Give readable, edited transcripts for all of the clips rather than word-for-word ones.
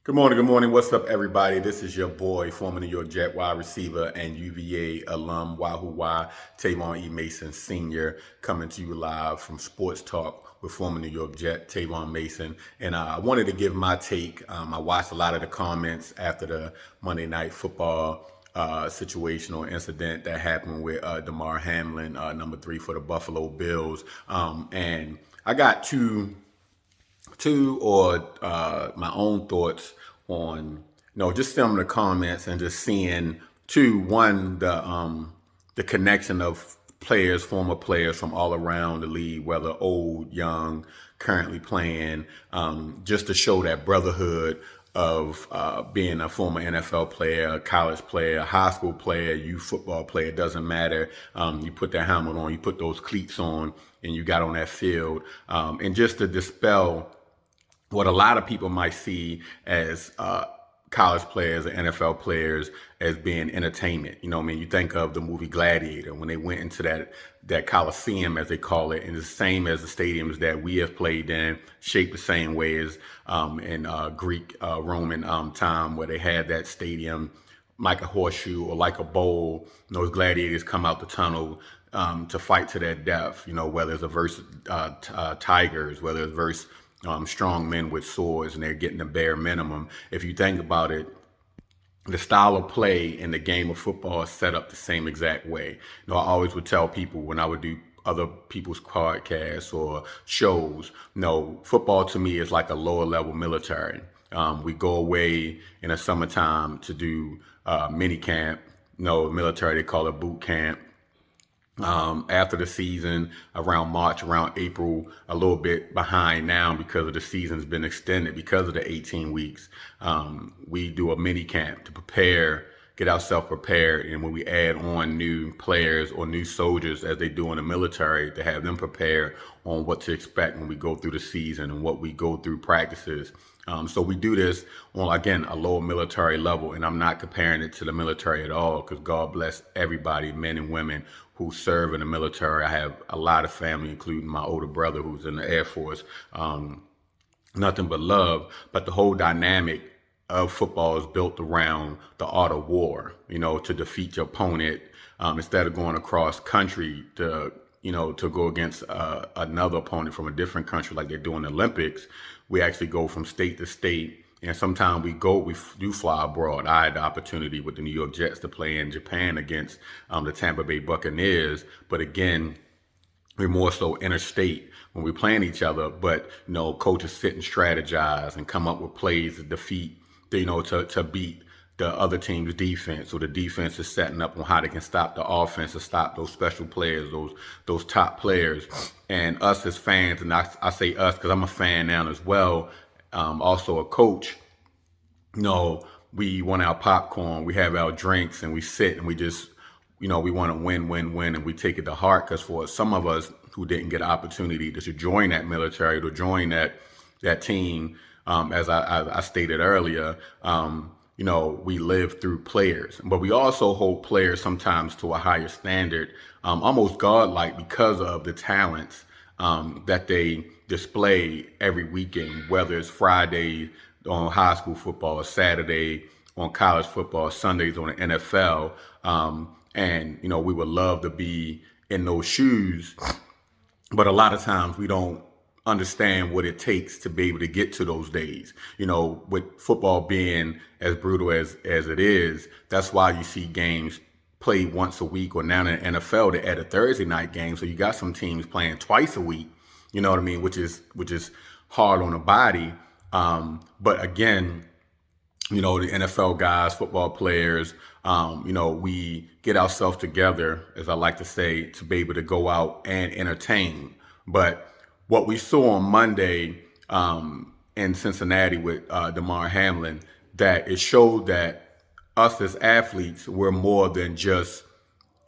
Good morning, good morning. What's up, everybody? This is your boy, former New York Jet wide receiver and UVA alum, Wahoo Y, TavonMason Sr., coming to you live from Sports Talk with former New York Jet, TavonMason. And I wanted to give my take. I watched a lot of the comments after the Monday Night Football situation or incident that happened with Damar Hamlin, number 3 for the Buffalo Bills. And I got two or my own thoughts on just some of the comments and just seeing one the connection of players, former players from all around the league, whether old, young, currently playing, just to show that brotherhood of being a former NFL player, a college player, a high school player, youth football player. It doesn't matter. You put that helmet on, you put those cleats on, and you got on that field. And just to dispel what a lot of people might see as college players or NFL players as being entertainment. You think of the movie Gladiator when they went into that Coliseum, as they call it, and it's the same as the stadiums that we have played in, shaped the same way as in Greek Roman time, where they had that stadium like a horseshoe or like a bowl. Those gladiators come out the tunnel to fight to their death. Whether it's a versus tigers, whether it's versus strong men with swords, and they're getting the bare minimum. If you think about it, the style of play in the game of football is set up the same exact way. I always would tell people when I would do other people's podcasts or shows, football to me is like a lower level military. We go away in the summertime to do mini camp. Military, they call it boot camp. After the season, around March, around April, a little bit behind now because of the season's been extended because of the 18 weeks. We do a mini camp to prepare, get ourselves prepared, and when we add on new players or new soldiers, as they do in the military, to have them prepared on what to expect when we go through the season and what we go through practices. So we do this on, again, a lower military level, and I'm not comparing it to the military at all, because God bless everybody, men and women, who serve in the military. I have a lot of family, including my older brother who's in the Air Force. Nothing but love, but the whole dynamic of football is built around the art of war, to defeat your opponent, instead of going across country to go against another opponent from a different country like they do in the Olympics. We actually go from state to state, and sometimes we do fly abroad. I had the opportunity with the New York Jets to play in Japan against the Tampa Bay Buccaneers, but again, we're more so interstate when we're playing each other. But coaches sit and strategize and come up with plays to defeat, to beat the other team's defense. So the defense is setting up on how they can stop the offense, to stop those special players, those top players. And us as fans, and I say us because I'm a fan now as well, also a coach. We want our popcorn, we have our drinks, and we sit and we just, we want to win, and we take it to heart. Because for some of us who didn't get an opportunity to join that military, to join that team, as I stated earlier, we live through players, but we also hold players sometimes to a higher standard, almost godlike, because of the talents that they display every weekend, whether it's Friday on high school football, or Saturday on college football, Sundays on the NFL. And we would love to be in those shoes, but a lot of times we don't understand what it takes to be able to get to those days. With football being as brutal as it is, that's why you see games played once a week, or now in the NFL they add a Thursday night game. So you got some teams playing twice a week, which is hard on the body. But again, the NFL guys, football players, we get ourselves together, as I like to say, to be able to go out and entertain. But what we saw on Monday in Cincinnati with Damar Hamlin, that it showed that us as athletes, we're more than just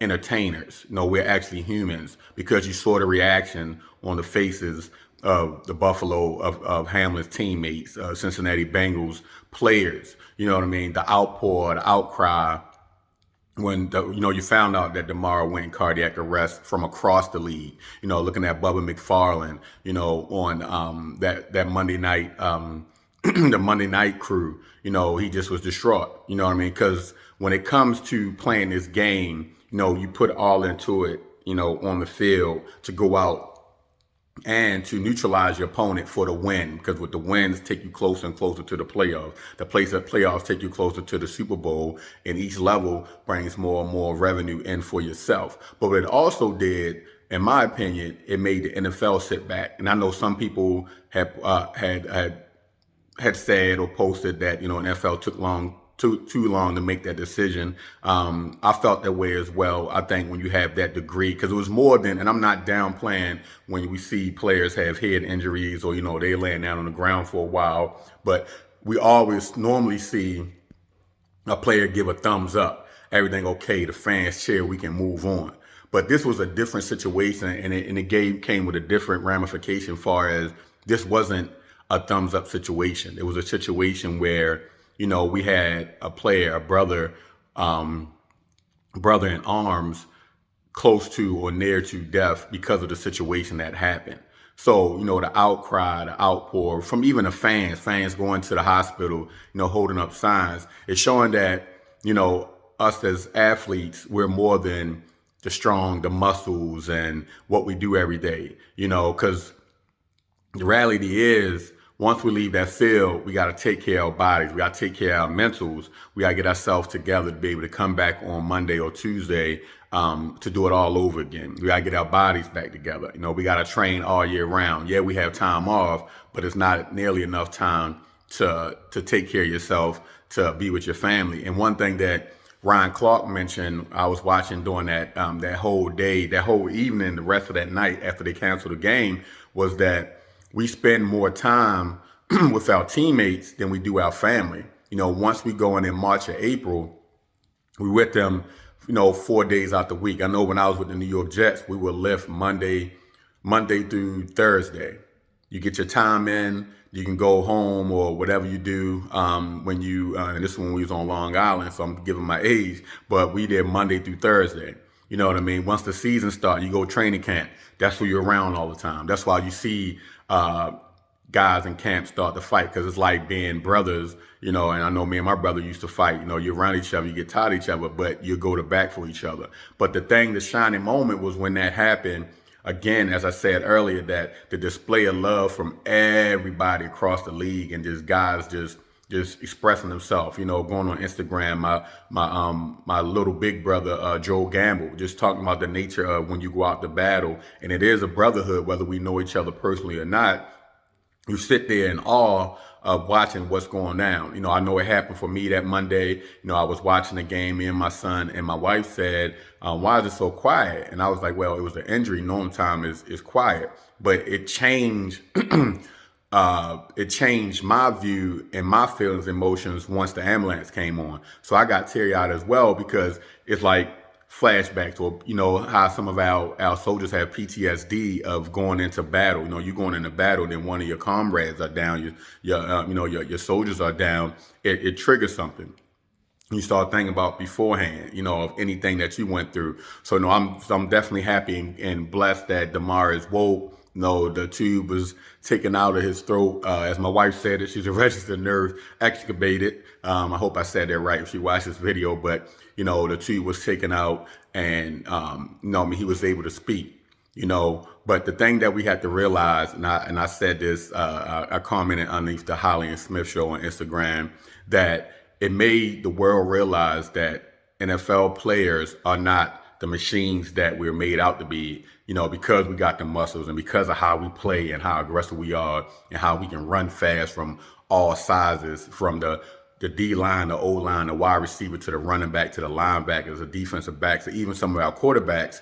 entertainers. We're actually humans, because you saw the reaction on the faces of the Buffalo, of Hamlin's teammates, Cincinnati Bengals players. The outpour, the outcry, when you found out that Damar went in cardiac arrest from across the league. Looking at Bubba McFarland, on that Monday night the Monday night crew, he just was distraught. You know what I mean? Because when it comes to playing this game, you put all into it, on the field to go out and to neutralize your opponent for the win. Because with the wins take you closer and closer to the playoffs. The playoffs take you closer to the Super Bowl, and each level brings more and more revenue in for yourself. But what it also did, in my opinion, it made the NFL sit back. And I know some people had said or posted that NFL took too long to make that decision. I felt that way as well. I think when you have that degree, because it was more than, and I'm not downplaying when we see players have head injuries or they laying down on the ground for a while, but we always normally see a player give a thumbs up, everything okay, the fans cheer, we can move on. But this was a different situation, and it came with a different ramification. Far as this wasn't a thumbs up situation. It was a situation where we had a player, a brother in arms, close to or near to death because of the situation that happened. So, the outcry, the outpour from even the fans going to the hospital, holding up signs, it's showing that, us as athletes, we're more than the muscles and what we do every day, because the reality is, once we leave that field, we got to take care of our bodies. We got to take care of our mentals. We got to get ourselves together to be able to come back on Monday or Tuesday to do it all over again. We got to get our bodies back together. We got to train all year round. Yeah, we have time off, but it's not nearly enough time to take care of yourself, to be with your family. And one thing that Ryan Clark mentioned, I was watching during that whole day, that whole evening, the rest of that night after they canceled the game, was that we spend more time with our teammates than we do our family. Once we go in March or April, we with them, 4 days out the week. I know when I was with the New York Jets, we would lift Monday through Thursday. You get your time in, you can go home or whatever you do when you, and this is when we was on Long Island, so I'm giving my age, but we did Monday through Thursday. You know what I mean? Once the season starts, you go training camp. That's who you're around all the time. That's why you see guys in camp start to fight, because it's like being brothers, and I know me and my brother used to fight. You're around each other, you get tired of each other, but you go to bat for each other. But the shining moment was when that happened. Again, as I said earlier, that the display of love from everybody across the league, and just guys just expressing themselves, going on Instagram. My little big brother, Joe Gamble, just talking about the nature of when you go out to battle. And it is a brotherhood, whether we know each other personally or not. You sit there in awe of watching what's going down. I know it happened for me that Monday. I was watching the game, me and my son, and my wife said, why is it so quiet? And I was like, well, it was an injury. Normal time is quiet. But it changed it changed my view and my feelings, emotions once the ambulance came on. So I got teary-eyed as well, because it's like flashbacks, or how some of our soldiers have PTSD of going into battle. You going into battle, then one of your comrades are down, your soldiers are down. It triggers something. You start thinking about beforehand, of anything that you went through. So no, I'm definitely happy and blessed that Damar is woke. The tube was taken out of his throat. As my wife said, she's a registered nurse, extubated. I hope I said that right if she watched this video, but the tube was taken out, and he was able to speak. But the thing that we had to realize, and I said this, I commented underneath the Holly and Smith show on Instagram, that it made the world realize that NFL players are not the machines that we're made out to be, because we got the muscles, and because of how we play and how aggressive we are, and how we can run fast from all sizes, from the D line, the O line, the wide receiver, to the running back, to the linebackers, the defensive backs, or even some of our quarterbacks,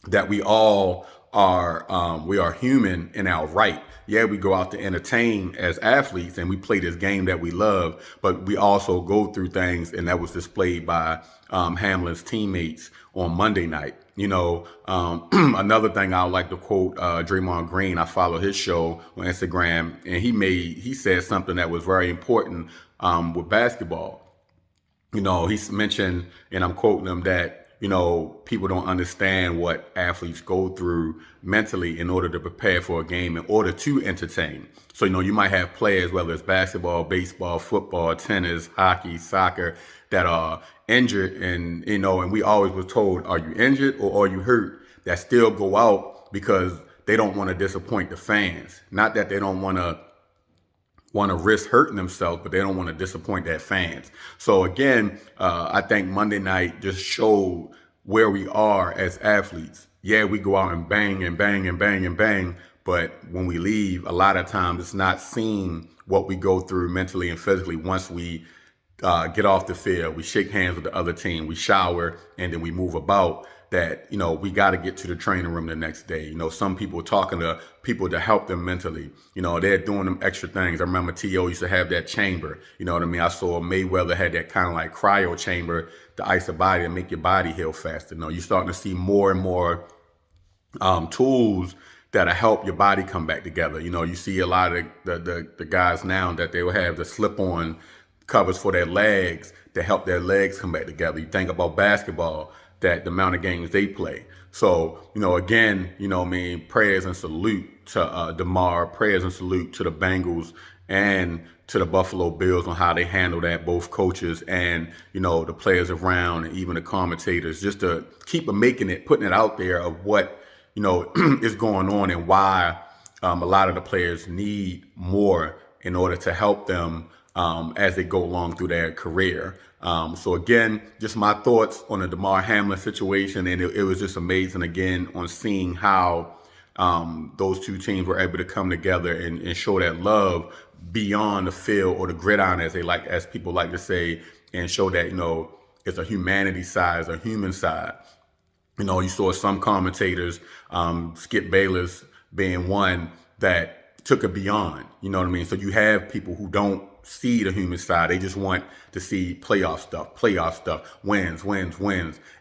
that we all are human in our right. Yeah, we go out to entertain as athletes, and we play this game that we love, but we also go through things, and that was displayed by Hamlin's teammates on Monday night. Another thing I would like to quote Draymond Green. I follow his show on Instagram, and he said something that was very important with basketball. He's mentioned, and I'm quoting him, that people don't understand what athletes go through mentally in order to prepare for a game, in order to entertain. So, you might have players, whether it's basketball, baseball, football, tennis, hockey, soccer, that are injured. And we always were told, are you injured or are you hurt? That still go out because they don't want to disappoint the fans. Not that they don't want to risk hurting themselves, but they don't want to disappoint their fans. So again, I think Monday night just showed where we are as athletes. Yeah, we go out and bang and bang and bang and bang, but when we leave, a lot of times it's not seeing what we go through mentally and physically once we get off the field. We shake hands with the other team, we shower, and then we move about. That, we got to get to the training room the next day. Some people are talking to people to help them mentally. They're doing them extra things. I remember T.O. used to have that chamber. You know what I mean? I saw Mayweather had that kind of like cryo chamber to ice the body and make your body heal faster. You're starting to see more and more tools that'll help your body come back together. You see a lot of the guys now that they will have the slip-on covers for their legs to help their legs come back together. You think about basketball, that the amount of games they play. So, again, prayers and salute to DeMar, prayers and salute to the Bengals and to the Buffalo Bills on how they handle that, both coaches and, the players around and even the commentators, just to keep putting it out there of what, is going on and why a lot of the players need more in order to help them as they go along through their career. So again, just my thoughts on the Damar Hamlin situation, and it was just amazing again on seeing how those two teams were able to come together and show that love beyond the field or the gridiron, as people like to say, and show that it's a humanity side, it's a human side. You saw some commentators, Skip Bayless being one that took it beyond. You know what I mean? So you have people who don't see the human side. They just want to see playoff stuff, wins.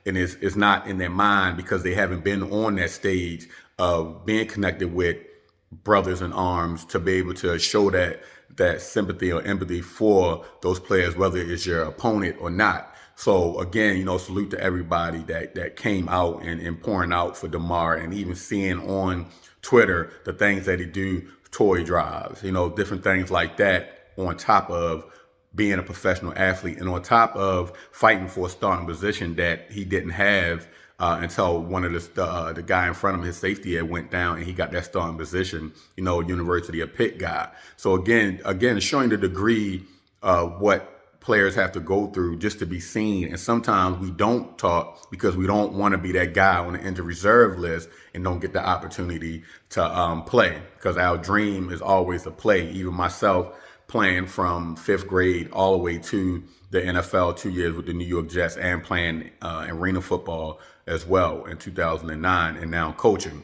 And it's not in their mind because they haven't been on that stage of being connected with brothers in arms to be able to show that sympathy or empathy for those players, whether it's your opponent or not. So again, salute to everybody that came out and pouring out for DeMar, and even seeing on Twitter the things that he do, toy drives, different things like that, on top of being a professional athlete and on top of fighting for a starting position that he didn't have until one of the guy in front of him, his safety had went down, and he got that starting position, University of Pitt guy. So again, showing the degree of what players have to go through just to be seen. And sometimes we don't talk because we don't want to be that guy on the injured reserve list and don't get the opportunity to play, because our dream is always to play. Even myself, playing from 5th grade all the way to the NFL, 2 years with the New York Jets, and playing arena football as well in 2009, and now coaching.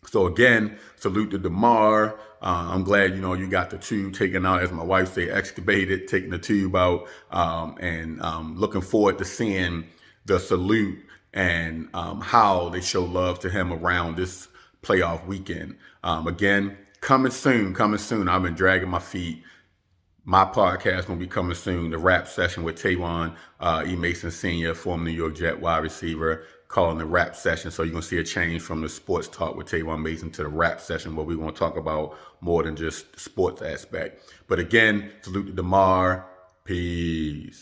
So again, salute to DeMar. I'm glad, you got the tube taken out, as my wife say, excavated, taking the tube out, and looking forward to seeing the salute and how they show love to him around this playoff weekend. Again, coming soon. I've been dragging my feet. My podcast will be coming soon, the rap session with TavonMason Sr., former New York Jet wide receiver, calling the rap session. So you're going to see a change from the sports talk with TavonMason to the rap session, where we're going to talk about more than just the sports aspect. But again, salute to DeMar. Peace.